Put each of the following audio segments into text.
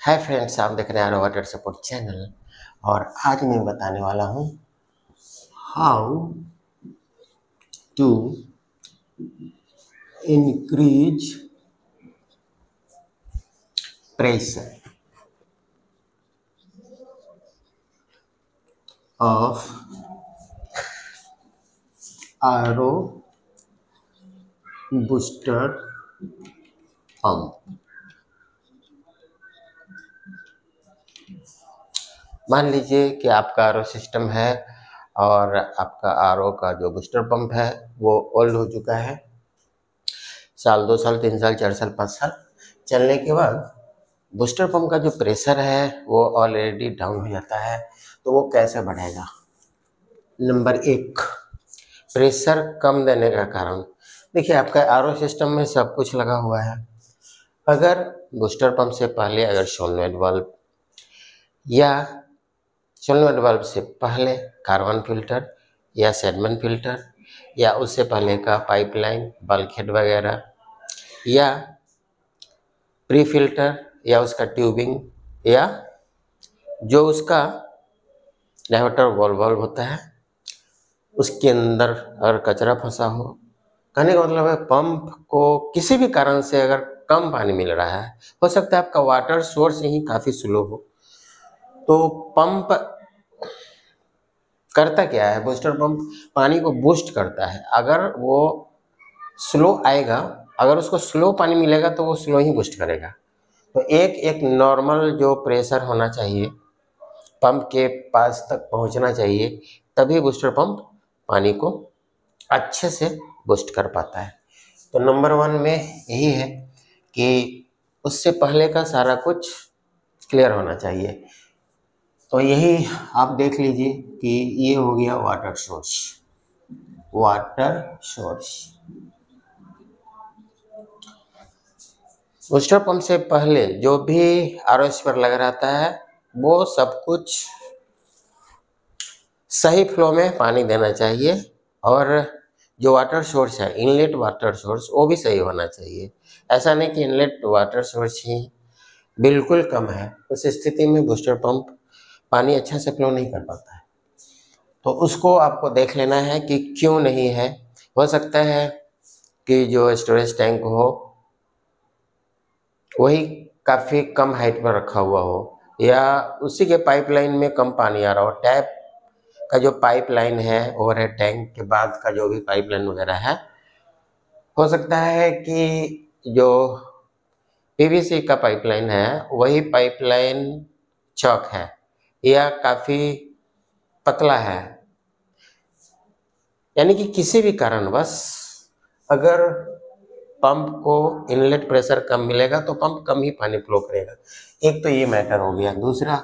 Hi friends, आप देख रहे हैं वाटर सपोर्ट चैनल। और आज मैं बताने वाला हूँ how to increase pressure of RO booster pump. मान लीजिए कि आपका आरओ सिस्टम है और आपका आरओ का जो बूस्टर पंप है वो ओल्ड हो चुका है। साल 2 साल 3 साल 4 साल 5 साल चलने के बाद बूस्टर पंप का जो प्रेशर है वो ऑलरेडी डाउन हो जाता है। तो वो कैसे बढ़ेगा? नंबर 1, प्रेशर कम देने का कारण। देखिए, आपका आरओ सिस्टम में सब कुछ लगा हुआ है। अगर बूस्टर पंप से पहले अगर सोलेनोइड वाल्व या सोलेनोइड वाल्व से पहले कार्बन फिल्टर या सेडमेन फिल्टर या उससे पहले का पाइपलाइन बल्कहेड वगैरह या प्री फिल्टर या उसका ट्यूबिंग या जो उसका डायवर्टर वॉल्व होता है उसके अंदर अगर कचरा फंसा हो, कहने का मतलब है पंप को किसी भी कारण से अगर कम पानी मिल रहा है, हो सकता है आपका वाटर सोर्स ही काफ़ी स्लो हो, तो पंप करता क्या है? बूस्टर पंप पानी को बूस्ट करता है। अगर वो स्लो आएगा, अगर उसको स्लो पानी मिलेगा तो वो स्लो ही बूस्ट करेगा। तो एक नॉर्मल जो प्रेशर होना चाहिए पंप के पास तक पहुंचना चाहिए, तभी बूस्टर पंप पानी को अच्छे से बूस्ट कर पाता है। तो नंबर 1 में यही है कि उससे पहले का सारा कुछ क्लियर होना चाहिए। तो यही आप देख लीजिए कि ये हो गया वाटर सोर्स। बूस्टर पंप से पहले जो भी आरओएस पर लगा रहता है वो सब कुछ सही फ्लो में पानी देना चाहिए, और जो वाटर सोर्स है इनलेट वाटर सोर्स वो भी सही होना चाहिए। ऐसा नहीं कि इनलेट वाटर सोर्स ही बिल्कुल कम है, उस स्थिति में बूस्टर पंप पानी अच्छा से फ्लो नहीं कर पाता है। तो उसको आपको देख लेना है कि क्यों नहीं है। हो सकता है कि जो स्टोरेज टैंक हो वही काफ़ी कम हाइट पर रखा हुआ हो, या उसी के पाइपलाइन में कम पानी आ रहा हो। टैप का जो पाइपलाइन है ओवरहेड टैंक के बाद का जो भी पाइपलाइन वगैरह है, हो सकता है कि जो पीवीसी का पाइपलाइन है वही पाइपलाइन चौक है या काफ़ी पतला है, यानी कि किसी भी कारणवश अगर पंप को इनलेट प्रेशर कम मिलेगा तो पंप कम ही पानी फ्लो करेगा। एक तो ये मैटर हो गया। दूसरा,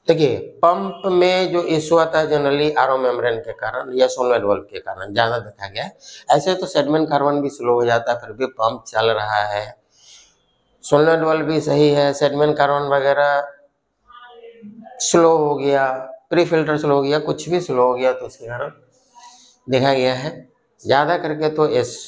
देखिए पंप में जो इशू आता है जनरली आरओ मेम्ब्रेन के कारण या सोलेनोइड वाल्व के कारण ज़्यादा देखा गया है। ऐसे तो सेडमेन कार्बन भी स्लो हो जाता है, फिर भी पंप चल रहा है। सोलेनोइड वाल्व भी सही है, सेडमेन कार्बन वगैरह स्लो हो गया, प्री फिल्टर स्लो हो गया, कुछ भी स्लो हो गया, तो उसके कारण देखा गया है ज़्यादा करके तो एस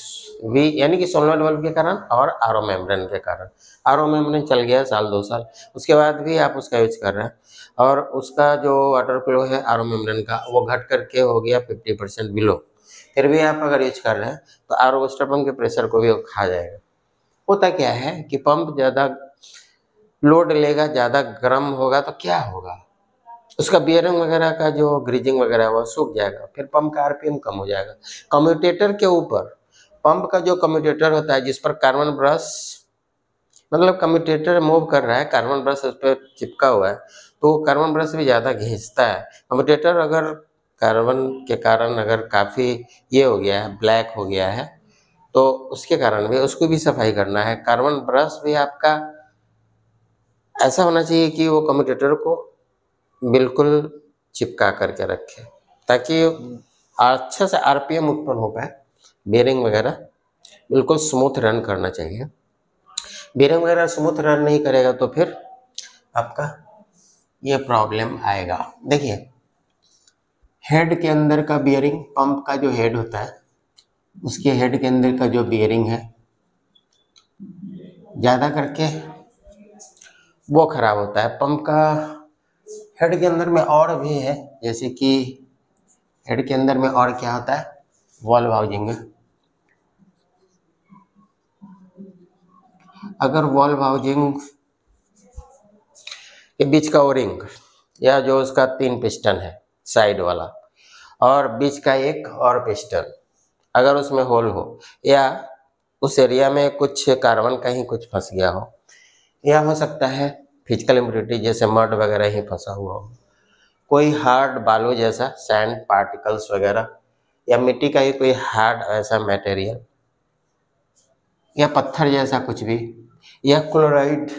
वी यानी कि सोलेनोइड वाल्व के कारण और आरओ मेम्ब्रेन के कारण। आरओ मेम्ब्रेन चल गया साल 2 साल, उसके बाद भी आप उसका यूज कर रहे हैं और उसका जो वाटर फ्लो है आरओ मेम्ब्रेन का वो घट करके हो गया 50% बिलो, फिर भी आप अगर यूज कर रहे हैं तो आरओ बूस्टर पंप के प्रेशर को भी वो खा जाएगा। होता क्या है कि पंप ज़्यादा लोड लेगा, ज़्यादा गर्म होगा तो क्या होगा, उसका बियरिंग वगैरह का जो ग्रीजिंग वगैरह है वो सूख जाएगा, फिर पंप का आरपीएम कम हो जाएगा। कम्यूटेटर के ऊपर पंप का जो कम्यूटेटर होता है जिस पर कार्बन ब्रश, मतलब कम्यूटेटर मूव कर रहा है, कार्बन ब्रश उस पर चिपका हुआ है, तो कार्बन ब्रश भी ज़्यादा घिंचता है। कम्यूटेटर अगर कार्बन के कारण अगर काफ़ी ये हो गया है, ब्लैक हो गया है, तो उसके कारण भी उसको भी सफाई करना है। कार्बन ब्रश भी आपका ऐसा होना चाहिए कि वो कम्यूटेटर को बिल्कुल चिपका करके रखे, ताकि अच्छे से आरपीएम उत्पन्न हो पाए। बेरिंग वगैरह बिल्कुल स्मूथ रन करना चाहिए। बेरिंग वगैरह स्मूथ रन नहीं करेगा तो फिर आपका ये प्रॉब्लम आएगा। देखिए, हेड के अंदर का बियरिंग, पंप का जो हेड होता है उसके हेड के अंदर का जो बियरिंग है ज़्यादा करके वो खराब होता है। पंप का हेड के अंदर में और भी है, जैसे कि हेड के अंदर में और क्या होता है, वॉल्व हाउसिंग। अगर वॉल्व हाउसिंग के बीच का ओरिंग या जो उसका 3 पिस्टन है साइड वाला और बीच का एक और पिस्टन, अगर उसमें होल हो या उस एरिया में कुछ कार्बन का ही कुछ फंस गया हो, या हो सकता है फिजिकल इम्प्योरिटी जैसे मड वगैरह ही फंसा हुआ हो, कोई हार्ड बालू जैसा सैंड पार्टिकल्स वगैरह, या मिट्टी का ही कोई हार्ड ऐसा मटेरियल, या पत्थर जैसा कुछ भी, या क्लोराइड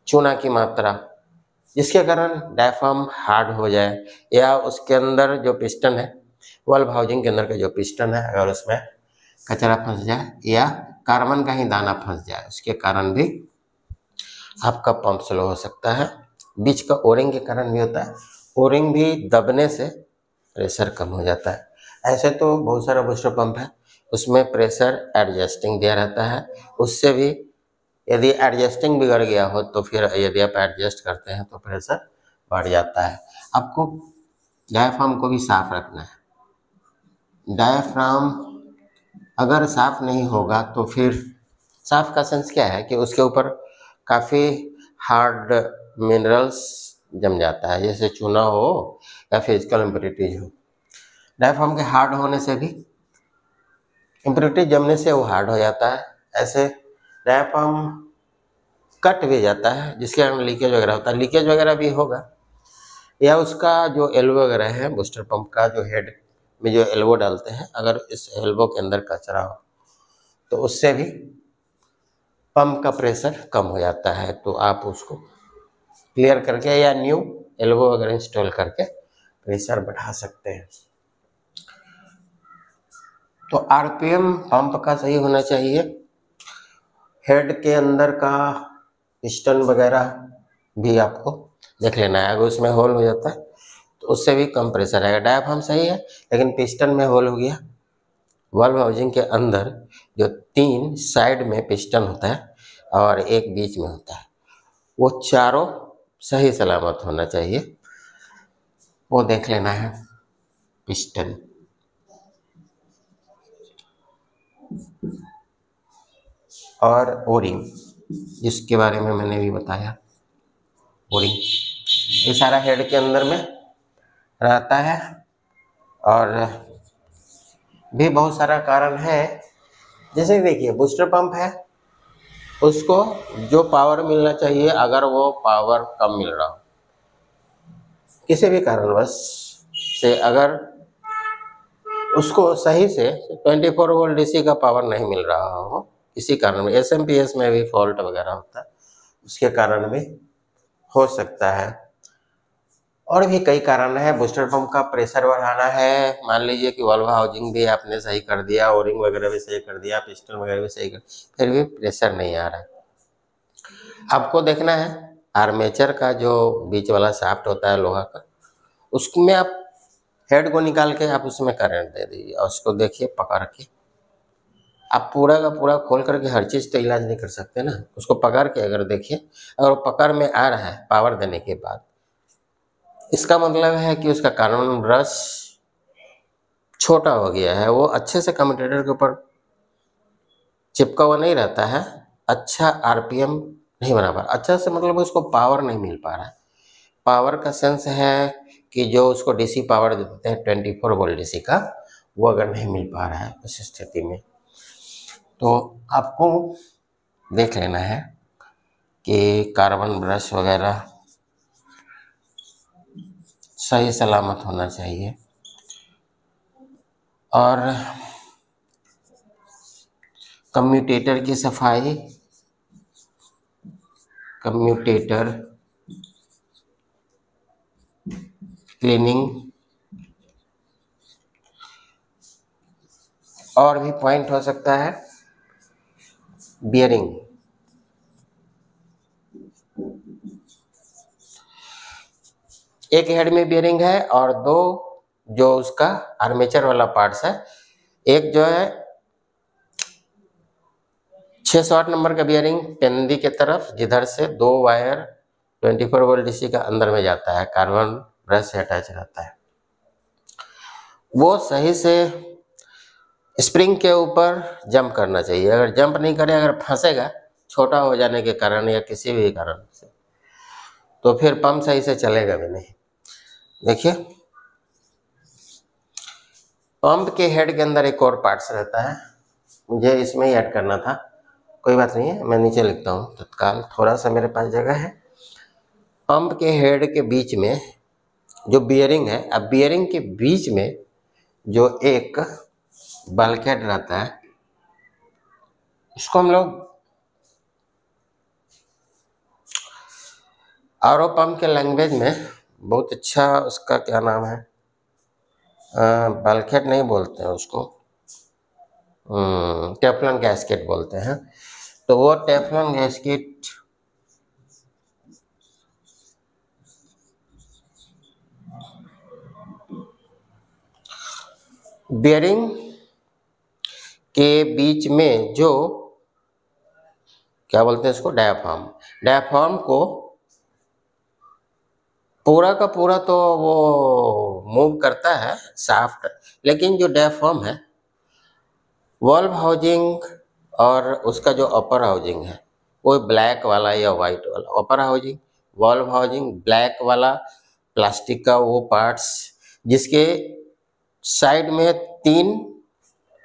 चूना की मात्रा, जिसके कारण डायफ्राम हार्ड हो जाए, या उसके अंदर जो पिस्टन है, वॉल्व हाउसिंग के अंदर का जो पिस्टन है, अगर उसमें कचरा फंस जाए या कार्बन का ही दाना फंस जाए, उसके कारण भी आपका पंप स्लो हो सकता है। बीच का ओरिंग के कारण भी होता है, ओरिंग भी दबने से प्रेशर कम हो जाता है। ऐसे तो बहुत सारा बूस्टर पंप है, उसमें प्रेशर एडजस्टिंग दिया रहता है, उससे भी यदि एडजस्टिंग बिगड़ गया हो तो फिर यदि आप एडजस्ट करते हैं तो प्रेशर बढ़ जाता है। आपको डायफ्राम को भी साफ रखना है। डायफ्राम अगर साफ नहीं होगा तो फिर साफ का सेंस क्या है कि उसके ऊपर काफ़ी हार्ड मिनरल्स जम जाता है, जैसे चूना हो या फिजिकल इम्प्योरिटीज हो। डायफ्राम के हार्ड होने से भी इम्प्योरिटी जमने से वो हार्ड हो जाता है। ऐसे डायफ्राम कट भी जाता है, जिसके कारण लीकेज वगैरह होता है। लीकेज वगैरह भी होगा, या उसका जो एल्बो वगैरह है, बूस्टर पंप का जो हेड में जो एल्बो डालते हैं, अगर इस एल्बो के अंदर कचरा हो तो उससे भी पंप का प्रेशर कम हो जाता है। तो आप उसको क्लियर करके या न्यू एल्बो वगैरह इंस्टॉल करके प्रेशर बढ़ा सकते हैं। तो आरपीएम पंप का सही होना चाहिए। हेड के अंदर का पिस्टन वगैरह भी आपको देख लेना है, अगर उसमें होल हो जाता है तो उससे भी कम प्रेशर आएगा। डायफ्राम सही है, लेकिन पिस्टन में होल हो गया। वाल्व हाउसिंग के अंदर जो 3 साइड में पिस्टन होता है और एक बीच में होता है, वो चारों सही सलामत होना चाहिए, वो देख लेना है। पिस्टन और ओरिंग, जिसके बारे में मैंने भी बताया, ओरिंग ये सारा हेड के अंदर में रहता है। और भी बहुत सारा कारण है, जैसे देखिए बूस्टर पंप है, उसको जो पावर मिलना चाहिए अगर वो पावर कम मिल रहा हो किसी भी कारणवश से, अगर उसको सही से 24 वोल्ट डीसी का पावर नहीं मिल रहा हो इसी कारण में, एसएमपीएस में भी फॉल्ट वगैरह होता है, उसके कारण भी हो सकता है। और भी कई कारण है। बूस्टर पंप का प्रेशर बढ़ाना है, मान लीजिए कि वाल्व हाउसिंग भी आपने सही कर दिया, ओरिंग वगैरह भी सही कर दिया, पिस्टन वगैरह भी सही कर, फिर भी प्रेशर नहीं आ रहा है। आपको देखना है आर्मेचर का जो बीच वाला शाफ्ट होता है लोहा का, उसमें आप हेड को निकाल के आप उसमें करंट दे दीजिए और उसको देखिए पकड़ के। आप पूरा का पूरा खोल करके हर चीज़ तो इलाज नहीं कर सकते ना, उसको पकड़ के अगर देखिए, अगर वो पकड़ में आ रहा है पावर देने के बाद, इसका मतलब है कि उसका कार्बन ब्रश छोटा हो गया है, वो अच्छे से कम्यूटेटर के ऊपर चिपका हुआ नहीं रहता है, अच्छा आरपीएम नहीं बना पा रहा। अच्छा से मतलब उसको पावर नहीं मिल पा रहा है। पावर का सेंस है कि जो उसको डीसी पावर देते हैं 24 वोल्ट डीसी का, वो अगर नहीं मिल पा रहा है उस स्थिति में, तो आपको देख लेना है कि कार्बन ब्रश वगैरह सही सलामत होना चाहिए। और कम्यूटेटर की सफाई, कम्यूटेटर क्लीनिंग, और भी पॉइंट हो सकता है बियरिंग। एक हेड में बियरिंग है और 2 जो उसका आर्मेचर वाला पार्ट्स है, एक जो है 608 नंबर का बियरिंग पेंदी के तरफ, जिधर से 2 वायर 24 वोल्ट डीसी का अंदर में जाता है, कार्बन ब्रश से अटैच रहता है, वो सही से स्प्रिंग के ऊपर जंप करना चाहिए। अगर जंप नहीं करे, अगर फंसेगा छोटा हो जाने के कारण या किसी भी कारण से, तो फिर पंप सही से चलेगा भी नहीं। देखिए, पंप के हेड के अंदर एक और पार्ट्स रहता है, मुझे इसमें ही ऐड करना था, कोई बात नहीं है, मैं नीचे लिखता हूँ तत्काल, थोड़ा सा मेरे पास जगह है। पंप के हेड के बीच में जो बियरिंग है, अब बियरिंग के बीच में जो एक बल्कहेड रहता है, उसको हम लोग आरओ पंप के लैंग्वेज में बहुत अच्छा, उसका क्या नाम है, बल्कहेड नहीं बोलते हैं उसको, टेफ्लॉन गैस्केट बोलते हैं। तो वो टेफ्लॉन गैस्केट बियरिंग के बीच में जो क्या बोलते हैं इसको, डायाफ्राम, डायाफ्राम को पूरा का पूरा तो वो मूव करता है शाफ्ट, लेकिन जो डायाफ्राम है, वॉल्व हाउसिंग और उसका जो अपर हाउसिंग है वो ब्लैक वाला या वाइट वाला, अपर हाउसिंग, वॉल्व हाउसिंग ब्लैक वाला, प्लास्टिक का वो पार्ट्स जिसके साइड में 3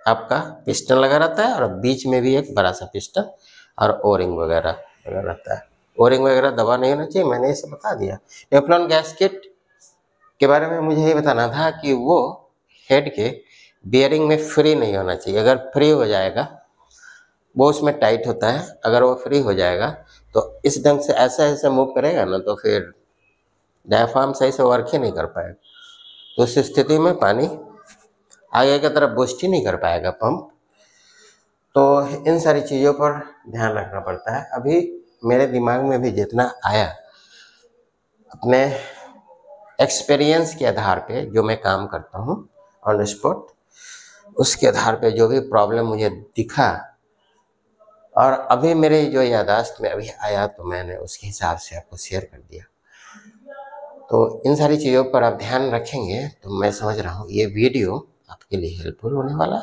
आपका पिस्टन लगा रहता है, और बीच में भी एक बड़ा सा पिस्टन और ओरिंग वगैरह लगा रहता है। ओरिंग वगैरह दबा नहीं होना चाहिए, मैंने इसे बता दिया। टेफ्लॉन गैस्केट के बारे में मुझे ये बताना था कि वो हेड के बियरिंग में फ्री नहीं होना चाहिए। अगर फ्री हो जाएगा, वो उसमें टाइट होता है, अगर वो फ्री हो जाएगा तो इस ढंग से ऐसा ऐसे मूव करेगा ना, तो फिर डायाफ्राम सही से वर्क ही नहीं कर पाएगा। तो उस स्थिति में पानी आगे की तरफ बूस्ट ही नहीं कर पाएगा पंप। तो इन सारी चीज़ों पर ध्यान रखना पड़ता है। अभी मेरे दिमाग में भी जितना आया, अपने एक्सपीरियंस के आधार पे जो मैं काम करता हूँ ऑन स्पॉट, उसके आधार पे जो भी प्रॉब्लम मुझे दिखा और अभी मेरे जो याददाश्त में अभी आया, तो मैंने उसके हिसाब से आपको शेयर कर दिया। तो इन सारी चीज़ों पर आप ध्यान रखेंगे तो मैं समझ रहा हूँ ये वीडियो आपके लिए हेल्पफुल होने वाला,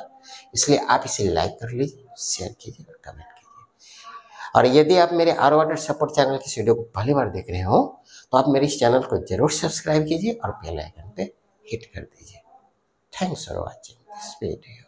इसलिए आप इसे लाइक कर लीजिए, शेयर कीजिए और कमेंट कीजिए। और यदि आप मेरे आर वाटर सपोर्ट चैनल की वीडियो को पहली बार देख रहे हो, तो आप मेरे इस चैनल को जरूर सब्सक्राइब कीजिए और बेल आइकन पे हिट कर दीजिए। Thanks for watching this video.